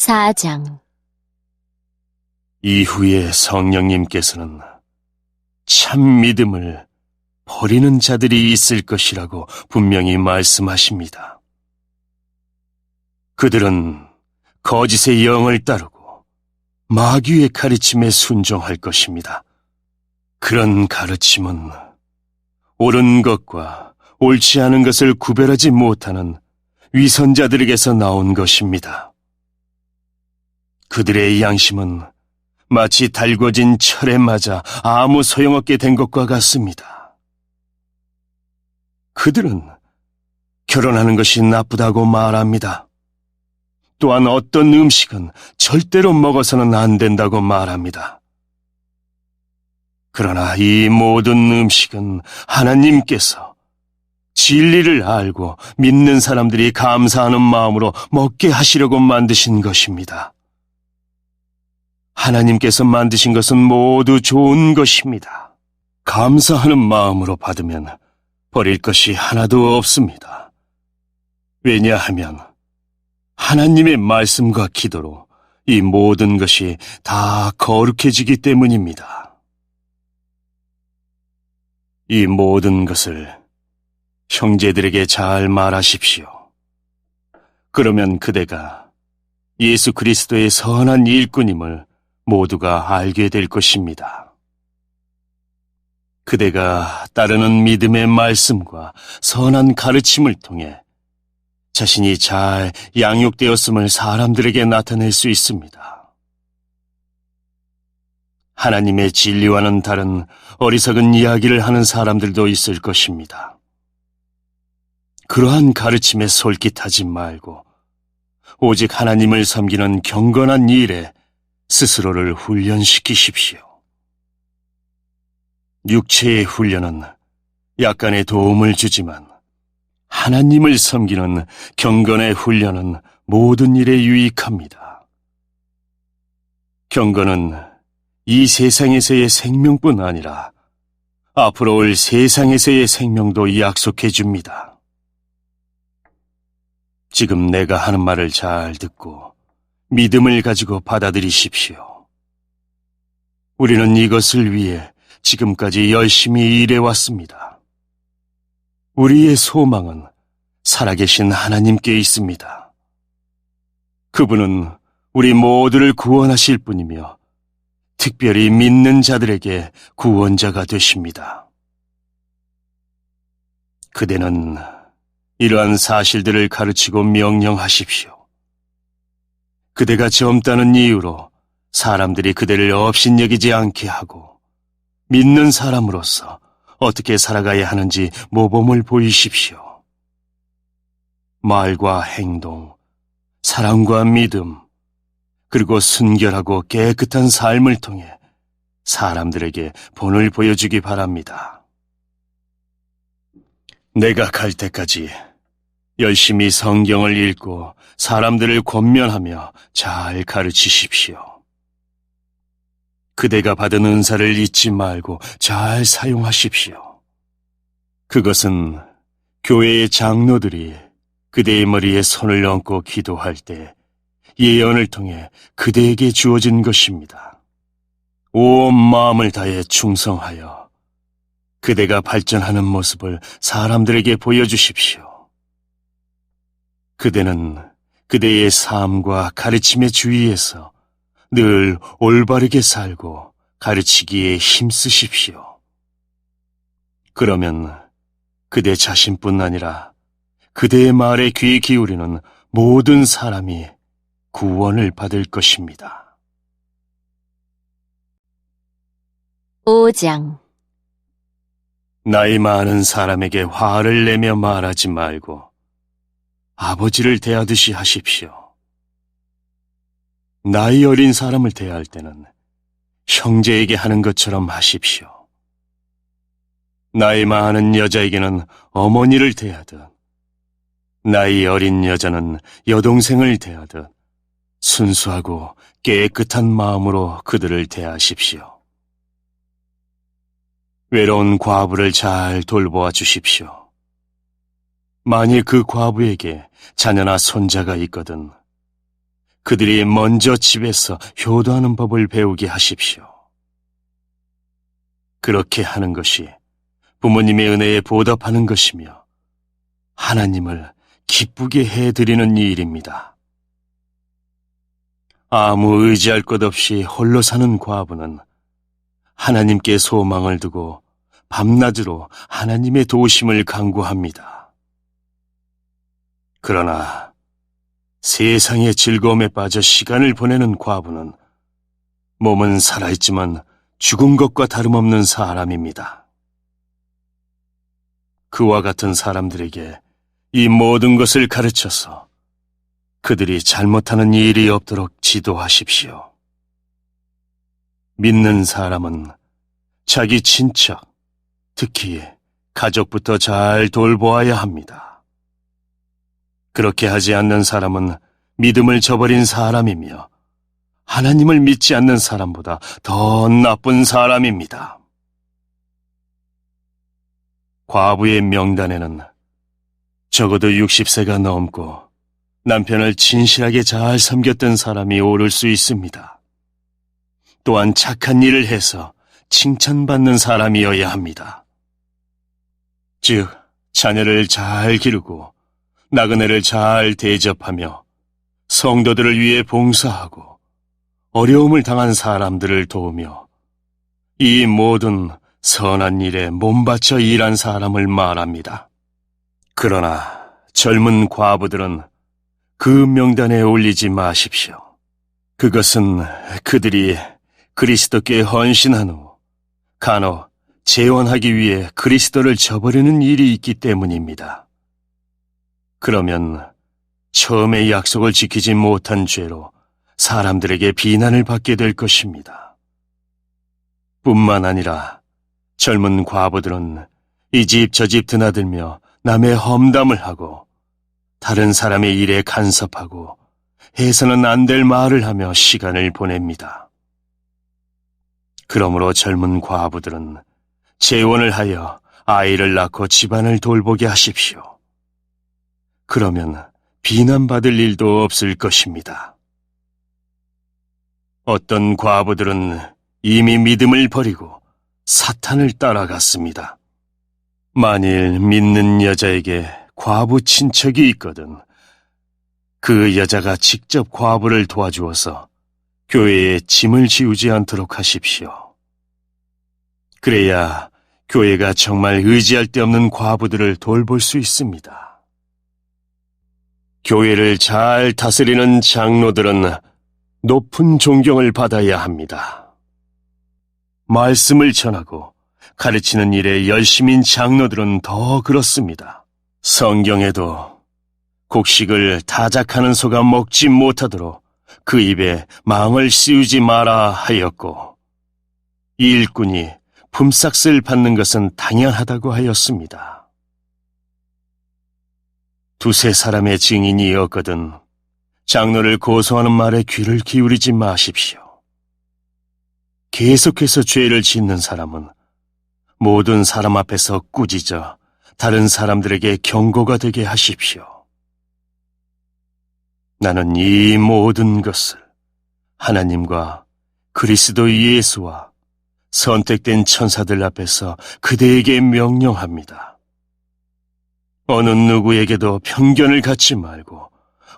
4장. 이후에 성령님께서는 참 믿음을 버리는 자들이 있을 것이라고 분명히 말씀하십니다. 그들은 거짓의 영을 따르고 마귀의 가르침에 순종할 것입니다. 그런 가르침은 옳은 것과 옳지 않은 것을 구별하지 못하는 위선자들에게서 나온 것입니다. 그들의 양심은 마치 달궈진 철에 맞아 아무 소용없게 된 것과 같습니다. 그들은 결혼하는 것이 나쁘다고 말합니다. 또한 어떤 음식은 절대로 먹어서는 안 된다고 말합니다. 그러나 이 모든 음식은 하나님께서 진리를 알고 믿는 사람들이 감사하는 마음으로 먹게 하시려고 만드신 것입니다. 하나님께서 만드신 것은 모두 좋은 것입니다. 감사하는 마음으로 받으면 버릴 것이 하나도 없습니다. 왜냐하면 하나님의 말씀과 기도로 이 모든 것이 다 거룩해지기 때문입니다. 이 모든 것을 형제들에게 잘 말하십시오. 그러면 그대가 예수 그리스도의 선한 일꾼임을 모두가 알게 될 것입니다. 그대가 따르는 믿음의 말씀과 선한 가르침을 통해 자신이 잘 양육되었음을 사람들에게 나타낼 수 있습니다. 하나님의 진리와는 다른 어리석은 이야기를 하는 사람들도 있을 것입니다. 그러한 가르침에 솔깃하지 말고 오직 하나님을 섬기는 경건한 일에 스스로를 훈련시키십시오. 육체의 훈련은 약간의 도움을 주지만 하나님을 섬기는 경건의 훈련은 모든 일에 유익합니다. 경건은 이 세상에서의 생명뿐 아니라 앞으로 올 세상에서의 생명도 약속해 줍니다. 지금 내가 하는 말을 잘 듣고 믿음을 가지고 받아들이십시오. 우리는 이것을 위해 지금까지 열심히 일해왔습니다. 우리의 소망은 살아계신 하나님께 있습니다. 그분은 우리 모두를 구원하실 분이며 특별히 믿는 자들에게 구원자가 되십니다. 그대는 이러한 사실들을 가르치고 명령하십시오. 그대가 젊다는 이유로 사람들이 그대를 업신여기지 않게 하고 믿는 사람으로서 어떻게 살아가야 하는지 모범을 보이십시오. 말과 행동, 사랑과 믿음, 그리고 순결하고 깨끗한 삶을 통해 사람들에게 본을 보여주기 바랍니다. 내가 갈 때까지 열심히 성경을 읽고 사람들을 권면하며 잘 가르치십시오. 그대가 받은 은사를 잊지 말고 잘 사용하십시오. 그것은 교회의 장로들이 그대의 머리에 손을 얹고 기도할 때 예언을 통해 그대에게 주어진 것입니다. 온 마음을 다해 충성하여 그대가 발전하는 모습을 사람들에게 보여주십시오. 그대는 그대의 삶과 가르침의 주위에서 늘 올바르게 살고 가르치기에 힘쓰십시오. 그러면 그대 자신뿐 아니라 그대의 말에 귀 기울이는 모든 사람이 구원을 받을 것입니다. 5장. 나이 많은 사람에게 화를 내며 말하지 말고 아버지를 대하듯이 하십시오. 나이 어린 사람을 대할 때는 형제에게 하는 것처럼 하십시오. 나이 많은 여자에게는 어머니를 대하듯, 나이 어린 여자는 여동생을 대하듯 순수하고 깨끗한 마음으로 그들을 대하십시오. 외로운 과부를 잘 돌보아 주십시오. 만일 그 과부에게 자녀나 손자가 있거든 그들이 먼저 집에서 효도하는 법을 배우게 하십시오. 그렇게 하는 것이 부모님의 은혜에 보답하는 것이며 하나님을 기쁘게 해드리는 일입니다. 아무 의지할 것 없이 홀로 사는 과부는 하나님께 소망을 두고 밤낮으로 하나님의 도우심을 간구합니다. 그러나 세상의 즐거움에 빠져 시간을 보내는 과부는 몸은 살아있지만 죽은 것과 다름없는 사람입니다. 그와 같은 사람들에게 이 모든 것을 가르쳐서 그들이 잘못하는 일이 없도록 지도하십시오. 믿는 사람은 자기 친척, 특히 가족부터 잘 돌보아야 합니다. 그렇게 하지 않는 사람은 믿음을 저버린 사람이며 하나님을 믿지 않는 사람보다 더 나쁜 사람입니다. 과부의 명단에는 적어도 60세가 넘고 남편을 진실하게 잘 섬겼던 사람이 오를 수 있습니다. 또한 착한 일을 해서 칭찬받는 사람이어야 합니다. 즉, 자녀를 잘 기르고 나그네를 잘 대접하며 성도들을 위해 봉사하고 어려움을 당한 사람들을 도우며 이 모든 선한 일에 몸바쳐 일한 사람을 말합니다. 그러나 젊은 과부들은 그 명단에 올리지 마십시오. 그것은 그들이 그리스도께 헌신한 후 간혹 재혼하기 위해 그리스도를 저버리는 일이 있기 때문입니다. 그러면 처음에 약속을 지키지 못한 죄로 사람들에게 비난을 받게 될 것입니다. 뿐만 아니라 젊은 과부들은 이 집 저 집 드나들며 남의 험담을 하고 다른 사람의 일에 간섭하고 해서는 안 될 말을 하며 시간을 보냅니다. 그러므로 젊은 과부들은 재혼을 하여 아이를 낳고 집안을 돌보게 하십시오. 그러면 비난받을 일도 없을 것입니다. 어떤 과부들은 이미 믿음을 버리고 사탄을 따라갔습니다. 만일 믿는 여자에게 과부 친척이 있거든 그 여자가 직접 과부를 도와주어서 교회에 짐을 지우지 않도록 하십시오. 그래야 교회가 정말 의지할 데 없는 과부들을 돌볼 수 있습니다. 교회를 잘 다스리는 장로들은 높은 존경을 받아야 합니다. 말씀을 전하고 가르치는 일에 열심인 장로들은 더 그렇습니다. 성경에도 곡식을 타작하는 소가 먹지 못하도록 그 입에 망을 씌우지 마라 하였고 일꾼이 품삯을 받는 것은 당연하다고 하였습니다. 두세 사람의 증인이 없거든 장로를 고소하는 말에 귀를 기울이지 마십시오. 계속해서 죄를 짓는 사람은 모든 사람 앞에서 꾸짖어 다른 사람들에게 경고가 되게 하십시오. 나는 이 모든 것을 하나님과 그리스도 예수와 선택된 천사들 앞에서 그대에게 명령합니다. 어느 누구에게도 편견을 갖지 말고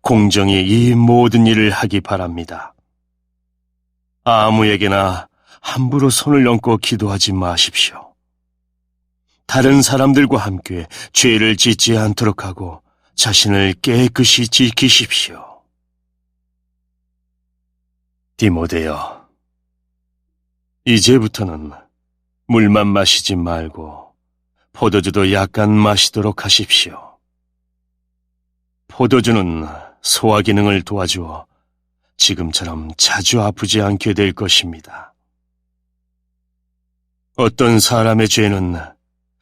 공정히 이 모든 일을 하기 바랍니다. 아무에게나 함부로 손을 얹고 기도하지 마십시오. 다른 사람들과 함께 죄를 짓지 않도록 하고 자신을 깨끗이 지키십시오. 디모데여, 이제부터는 물만 마시지 말고 포도주도 약간 마시도록 하십시오. 포도주는 소화 기능을 도와주어 지금처럼 자주 아프지 않게 될 것입니다. 어떤 사람의 죄는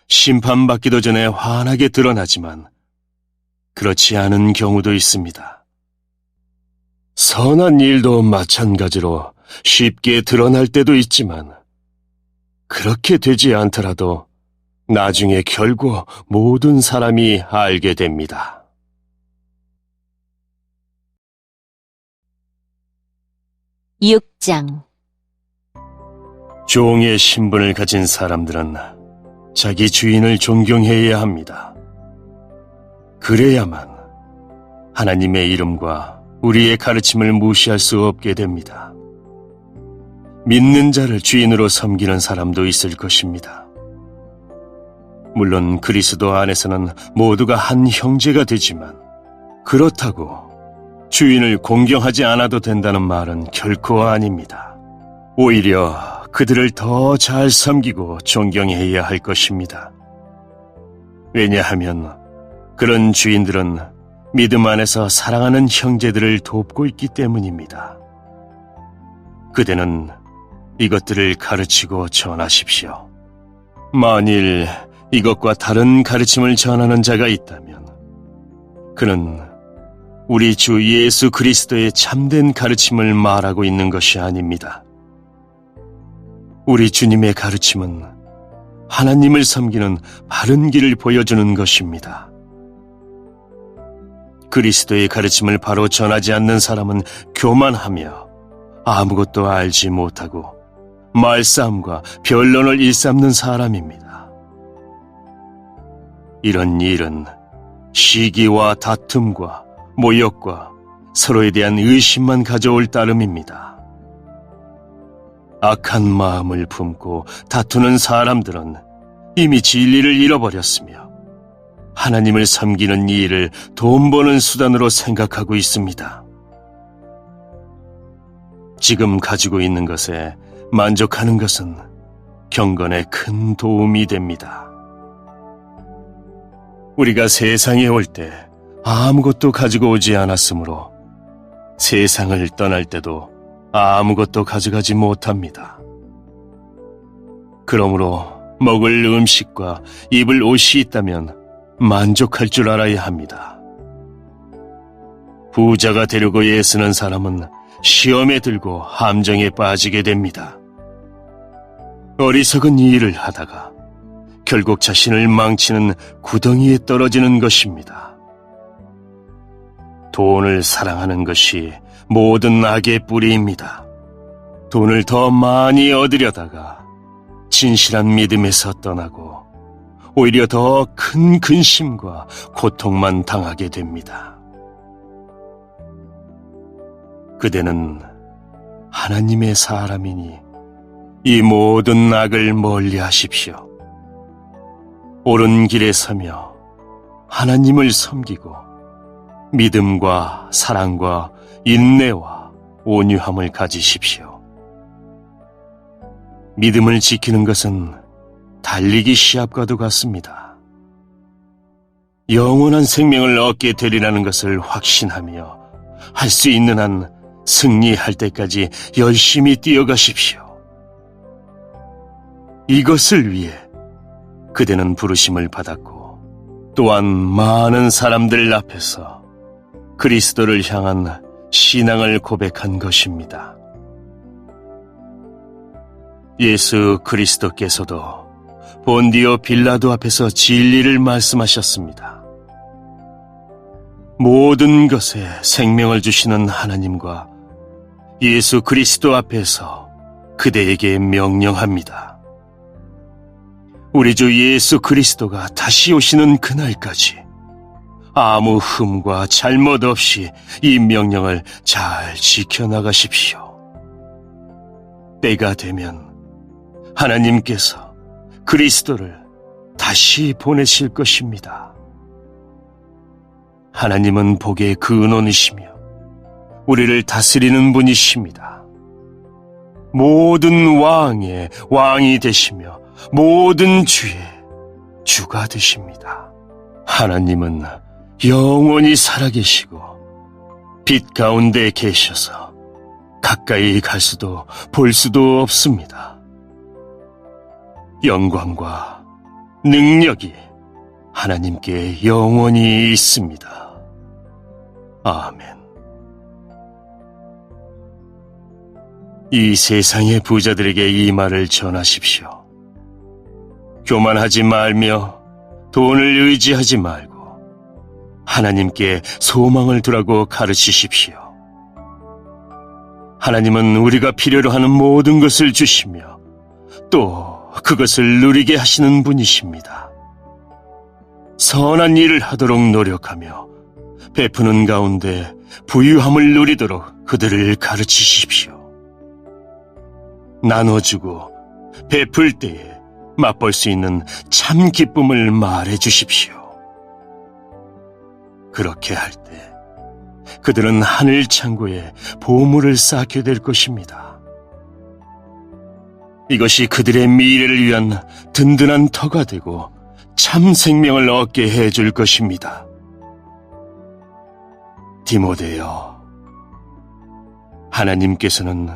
심판받기도 전에 환하게 드러나지만 그렇지 않은 경우도 있습니다. 선한 일도 마찬가지로 쉽게 드러날 때도 있지만 그렇게 되지 않더라도 나중에 결국 모든 사람이 알게 됩니다. 6장. 종의 신분을 가진 사람들은 자기 주인을 존경해야 합니다. 그래야만 하나님의 이름과 우리의 가르침을 무시할 수 없게 됩니다. 믿는 자를 주인으로 섬기는 사람도 있을 것입니다. 물론 그리스도 안에서는 모두가 한 형제가 되지만 그렇다고 주인을 공경하지 않아도 된다는 말은 결코 아닙니다. 오히려 그들을 더 잘 섬기고 존경해야 할 것입니다. 왜냐하면 그런 주인들은 믿음 안에서 사랑하는 형제들을 돕고 있기 때문입니다. 그대는 이것들을 가르치고 전하십시오. 만일 이것과 다른 가르침을 전하는 자가 있다면 그는 우리 주 예수 그리스도의 참된 가르침을 말하고 있는 것이 아닙니다. 우리 주님의 가르침은 하나님을 섬기는 바른 길을 보여주는 것입니다. 그리스도의 가르침을 바로 전하지 않는 사람은 교만하며 아무것도 알지 못하고 말싸움과 변론을 일삼는 사람입니다. 이런 일은 시기와 다툼과 모욕과 서로에 대한 의심만 가져올 따름입니다. 악한 마음을 품고 다투는 사람들은 이미 진리를 잃어버렸으며 하나님을 섬기는 이 일을 돈 버는 수단으로 생각하고 있습니다. 지금 가지고 있는 것에 만족하는 것은 경건에 큰 도움이 됩니다. 우리가 세상에 올 때 아무것도 가지고 오지 않았으므로 세상을 떠날 때도 아무것도 가져가지 못합니다. 그러므로 먹을 음식과 입을 옷이 있다면 만족할 줄 알아야 합니다. 부자가 되려고 애쓰는 사람은 시험에 들고 함정에 빠지게 됩니다. 어리석은 일을 하다가 결국 자신을 망치는 구덩이에 떨어지는 것입니다. 돈을 사랑하는 것이 모든 악의 뿌리입니다. 돈을 더 많이 얻으려다가 진실한 믿음에서 떠나고 오히려 더 큰 근심과 고통만 당하게 됩니다. 그대는 하나님의 사람이니 이 모든 악을 멀리 하십시오. 옳은 길에 서며 하나님을 섬기고 믿음과 사랑과 인내와 온유함을 가지십시오. 믿음을 지키는 것은 달리기 시합과도 같습니다. 영원한 생명을 얻게 되리라는 것을 확신하며 할 수 있는 한 승리할 때까지 열심히 뛰어가십시오. 이것을 위해 그대는 부르심을 받았고 또한 많은 사람들 앞에서 그리스도를 향한 신앙을 고백한 것입니다. 예수 그리스도께서도 본디오 빌라도 앞에서 진리를 말씀하셨습니다. 모든 것에 생명을 주시는 하나님과 예수 그리스도 앞에서 그대에게 명령합니다. 우리 주 예수 그리스도가 다시 오시는 그날까지 아무 흠과 잘못 없이 이 명령을 잘 지켜나가십시오. 때가 되면 하나님께서 그리스도를 다시 보내실 것입니다. 하나님은 복의 근원이시며 우리를 다스리는 분이십니다. 모든 왕의 왕이 되시며 모든 주의 주가 되십니다. 하나님은 영원히 살아계시고 빛 가운데 계셔서 가까이 갈 수도 볼 수도 없습니다. 영광과 능력이 하나님께 영원히 있습니다. 아멘. 이 세상의 부자들에게 이 말을 전하십시오. 교만하지 말며 돈을 의지하지 말고 하나님께 소망을 두라고 가르치십시오. 하나님은 우리가 필요로 하는 모든 것을 주시며 또 그것을 누리게 하시는 분이십니다. 선한 일을 하도록 노력하며 베푸는 가운데 부유함을 누리도록 그들을 가르치십시오. 나눠주고 베풀 때에 맛볼 수 있는 참 기쁨을 말해 주십시오. 그렇게 할 때 그들은 하늘 창고에 보물을 쌓게 될 것입니다. 이것이 그들의 미래를 위한 든든한 터가 되고 참 생명을 얻게 해줄 것입니다. 디모데여, 하나님께서는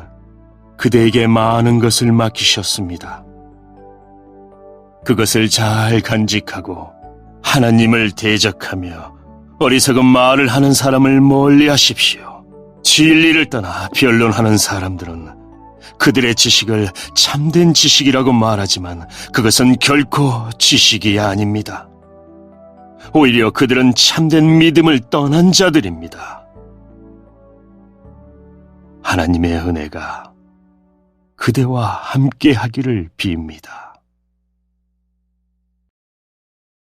그대에게 많은 것을 맡기셨습니다. 그것을 잘 간직하고 하나님을 대적하며 어리석은 말을 하는 사람을 멀리 하십시오. 진리를 떠나 변론하는 사람들은 그들의 지식을 참된 지식이라고 말하지만 그것은 결코 지식이 아닙니다. 오히려 그들은 참된 믿음을 떠난 자들입니다. 하나님의 은혜가 그대와 함께 하기를 빕니다.